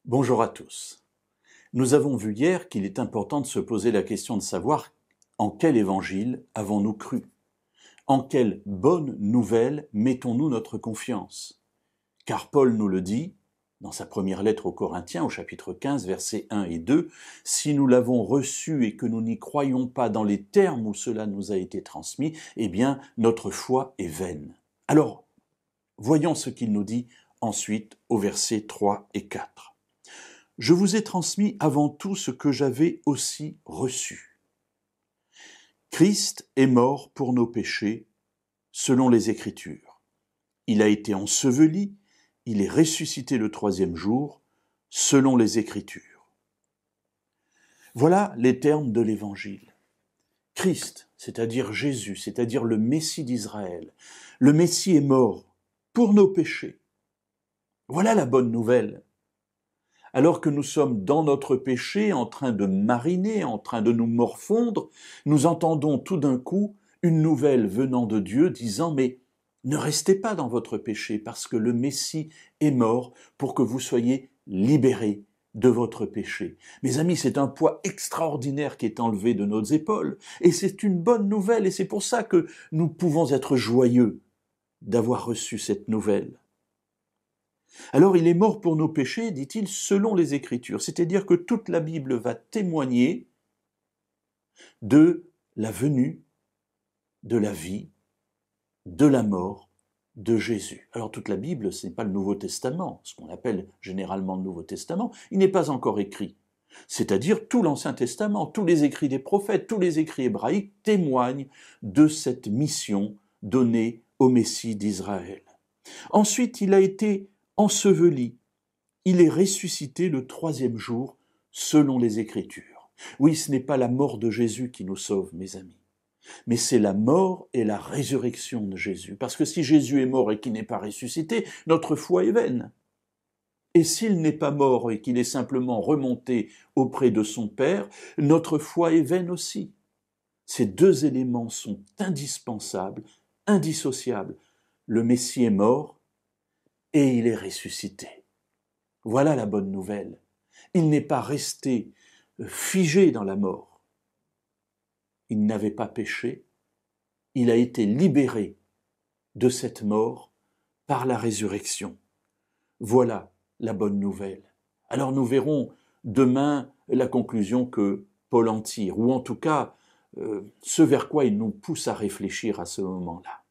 Bonjour à tous. Nous avons vu hier qu'il est important de se poser la question de savoir en quel évangile avons-nous cru? En quelle bonne nouvelle mettons-nous notre confiance? Car Paul nous le dit dans sa première lettre aux Corinthiens au chapitre 15 versets 1 et 2, « Si nous l'avons reçu et que nous n'y croyons pas dans les termes où cela nous a été transmis, eh bien notre foi est vaine. » Alors, voyons ce qu'il nous dit ensuite aux versets 3 et 4. Je vous ai transmis avant tout ce que j'avais aussi reçu. Christ est mort pour nos péchés, selon les Écritures. Il a été enseveli, il est ressuscité le troisième jour, selon les Écritures. Voilà les termes de l'Évangile. Christ, c'est-à-dire Jésus, c'est-à-dire le Messie d'Israël. Le Messie est mort pour nos péchés. Voilà la bonne nouvelle. Alors que nous sommes dans notre péché, en train de mariner, en train de nous morfondre, nous entendons tout d'un coup une nouvelle venant de Dieu disant « Mais ne restez pas dans votre péché parce que le Messie est mort pour que vous soyez libérés de votre péché. » Mes amis, c'est un poids extraordinaire qui est enlevé de nos épaules et c'est une bonne nouvelle et c'est pour ça que nous pouvons être joyeux d'avoir reçu cette nouvelle. Alors il est mort pour nos péchés, dit-il, selon les Écritures. C'est-à-dire que toute la Bible va témoigner de la venue, de la vie, de la mort de Jésus. Alors toute la Bible, ce n'est pas le Nouveau Testament, ce qu'on appelle généralement le Nouveau Testament, il n'est pas encore écrit. C'est-à-dire tout l'Ancien Testament, tous les écrits des prophètes, tous les écrits hébraïques témoignent de cette mission donnée au Messie d'Israël. Ensuite, il a été enseveli, il est ressuscité le troisième jour selon les Écritures. Oui, ce n'est pas la mort de Jésus qui nous sauve, mes amis, mais c'est la mort et la résurrection de Jésus. Parce que si Jésus est mort et qu'il n'est pas ressuscité, notre foi est vaine. Et s'il n'est pas mort et qu'il est simplement remonté auprès de son Père, notre foi est vaine aussi. Ces deux éléments sont indispensables, indissociables. Le Messie est mort et il est ressuscité. Voilà la bonne nouvelle. Il n'est pas resté figé dans la mort. Il n'avait pas péché. Il a été libéré de cette mort par la résurrection. Voilà la bonne nouvelle. Alors nous verrons demain la conclusion que Paul en tire, ou en tout cas ce vers quoi il nous pousse à réfléchir à ce moment-là.